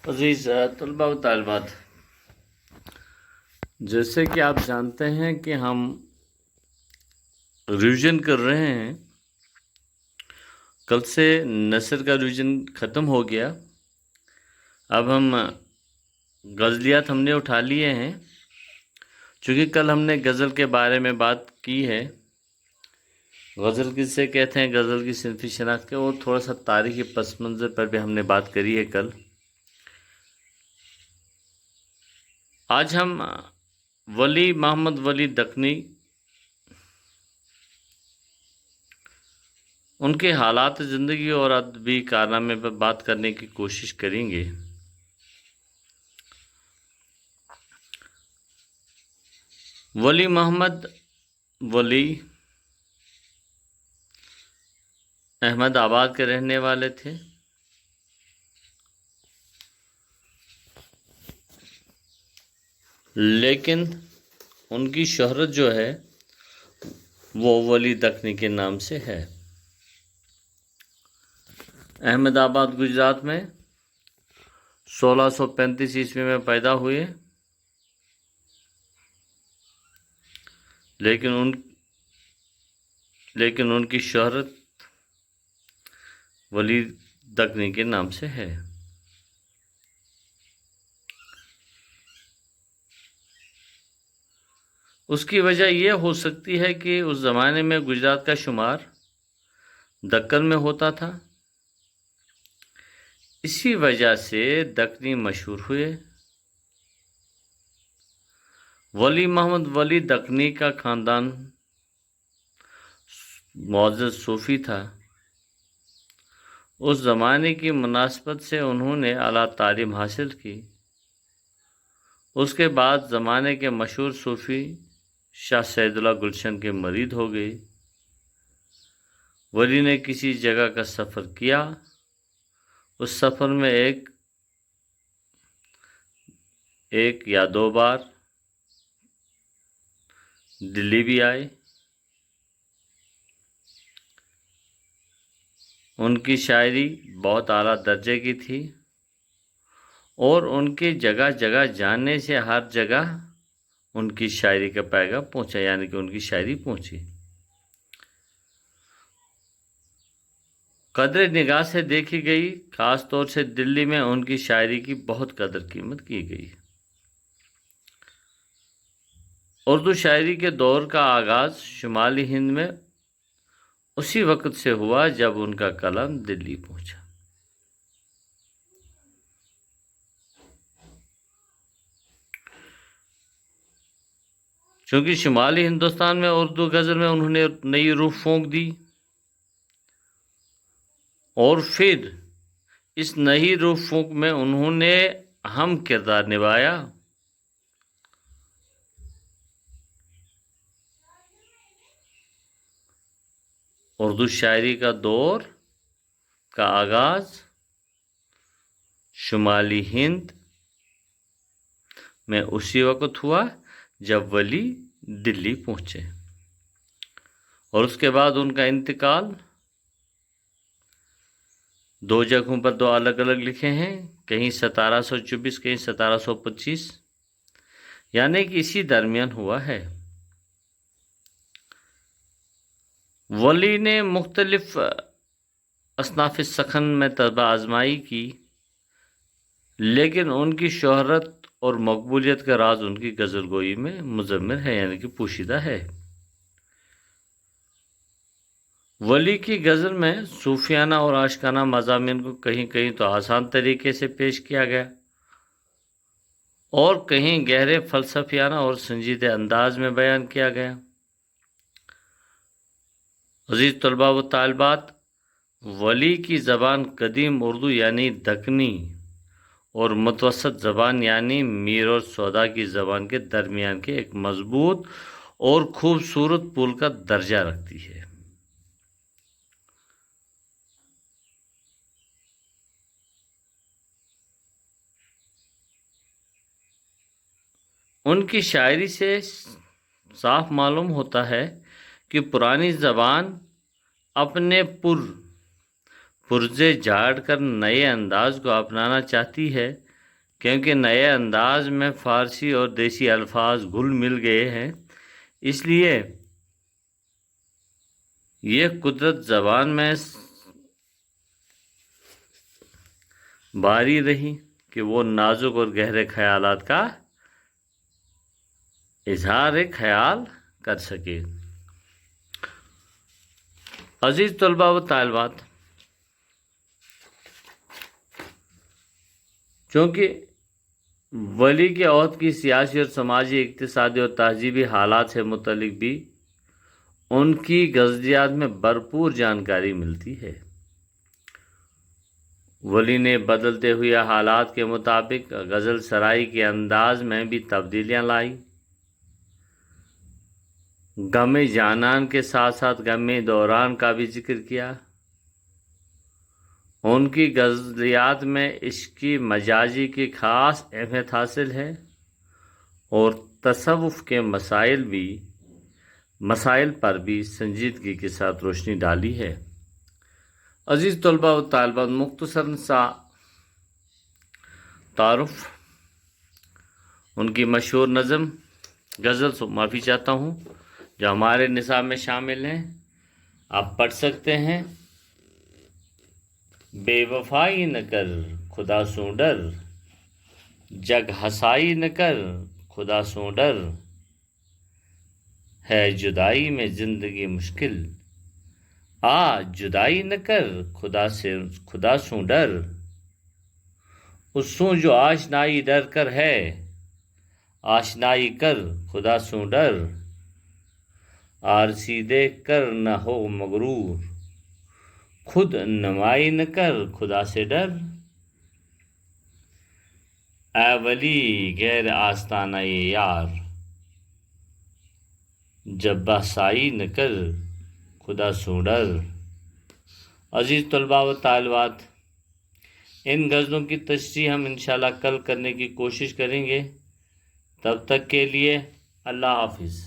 عزیز طلبہ و طالبات، جیسے کہ آپ جانتے ہیں کہ ہم ریویژن کر رہے ہیں. کل سے نثر کا ریویژن ختم ہو گیا. اب ہم غزلیات ہم نے اٹھا لیے ہیں. چونکہ کل ہم نے غزل کے بارے میں بات کی ہے. غزل کسے کہتے ہیں، غزل کی صنفی شناخت کے، اور تھوڑا سا تاریخی پس منظر پر بھی ہم نے بات کری ہے کل. آج ہم ولی محمد ولی دکنی، ان کے حالات زندگی اور ادبی کارنامے پر بات کرنے کی کوشش کریں گے. ولی محمد ولی احمد آباد کے رہنے والے تھے. لیکن ان کی شہرت جو ہے وہ ولی دکنی کے نام سے ہے. احمد آباد گجرات میں 1635 عیسوی میں پیدا ہوئے. لیکن ان کی شہرت ولی دکنی کے نام سے ہے. اس کی وجہ یہ ہو سکتی ہے کہ اس زمانے میں گجرات کا شمار دکن میں ہوتا تھا. اسی وجہ سے دکنی مشہور ہوئے. ولی محمد ولی دکنی کا خاندان معزز صوفی تھا. اس زمانے کی مناسبت سے انہوں نے اعلیٰ تعلیم حاصل کی. اس کے بعد زمانے کے مشہور صوفی شاہ سید اللہ گلشن کے مرید ہو گئے. ولی نے کسی جگہ کا سفر کیا. اس سفر میں ایک یا دو بار دلی بھی آئے. ان کی شاعری بہت اعلیٰ درجے کی تھی اور ان کے جگہ جگہ جانے سے ہر جگہ ان کی شاعری کا پیغام پہنچا، یعنی کہ ان کی شاعری پہنچی. قدر نگاہ سے دیکھی گئی. خاص طور سے دلی میں ان کی شاعری کی بہت قدر قیمت کی گئی. اردو شاعری کے دور کا آغاز شمالی ہند میں اسی وقت سے ہوا جب ان کا قلم دلی پہنچا. چونکہ شمالی ہندوستان میں اردو غزل میں انہوں نے نئی روح پھونک دی اور پھر اس نئی روح پھونک میں انہوں نے اہم کردار نبھایا. اردو شاعری کا دور کا آغاز شمالی ہند میں اسی وقت ہوا جب ولی دلی پہنچے، اور اس کے بعد ان کا انتقال دو جگہوں پر دو الگ الگ لکھے ہیں، کہیں 1724 کہیں 1725، یعنی کہ اسی درمیان ہوا ہے. ولی نے مختلف اصناف سخن میں طرز آزمائی کی، لیکن ان کی شہرت اور مقبولیت کا راز ان کی غزل گوئی میں مضمر ہے، یعنی کہ پوشیدہ ہے. ولی کی غزل میں صوفیانہ اور عاشقانہ مضامین کو کہیں کہیں تو آسان طریقے سے پیش کیا گیا اور کہیں گہرے فلسفیانہ اور سنجیدہ انداز میں بیان کیا گیا. عزیز طلباء و طالبات، ولی کی زبان قدیم اردو یعنی دکنی اور متوسط زبان یعنی میر اور سودا کی زبان کے درمیان کے ایک مضبوط اور خوبصورت پل کا درجہ رکھتی ہے. ان کی شاعری سے صاف معلوم ہوتا ہے کہ پرانی زبان اپنے پرزے جھاڑ کر نئے انداز کو اپنانا چاہتی ہے، کیونکہ نئے انداز میں فارسی اور دیسی الفاظ گھل مل گئے ہیں، اس لیے یہ قدرت زبان میں باری رہی کہ وہ نازک اور گہرے خیالات کا اظہار خیال کر سکے۔ عزیز طلباء و طالبات، چونکہ ولی کے عہد کی سیاسی اور سماجی، اقتصادی اور تہذیبی حالات سے متعلق بھی ان کی غزلیات میں بھرپور جانکاری ملتی ہے۔ ولی نے بدلتے ہوئے حالات کے مطابق غزل سرائی کے انداز میں بھی تبدیلیاں لائی۔ غم جانان کے ساتھ ساتھ غم دوران کا بھی ذکر کیا۔ ان کی غزلیات میں عشقی مجازی کی خاص اہمیت حاصل ہے اور تصوف کے مسائل پر بھی سنجیدگی کے ساتھ روشنی ڈالی ہے۔ عزیز طلباء و طالبات، مختصر سا تعارف ان کی مشہور نظم غزل سے معافی چاہتا ہوں جو ہمارے نصاب میں شامل ہیں، آپ پڑھ سکتے ہیں۔ بے وفائی نہ کر خدا سوں ڈر، جگ ہسائی نہ کر خدا سوں ڈر، ہے جدائی میں زندگی مشکل، جدائی نہ کر خدا سوں ڈر، اس سوں جو آشنائی ڈر کر ہے، آشنائی کر خدا سوں ڈر، آرسی دیکھ کر نہ ہو مغرور، خود نمائی نہ کر خدا سے ڈر، اے ولی غیر آستانہ یار، جب بحثائی نہ کر خدا سوں ڈر۔ عزیز طلباء و طالبات، ان غزلوں کی تشریح ہم انشاءاللہ کل کرنے کی کوشش کریں گے۔ تب تک کے لیے اللہ حافظ۔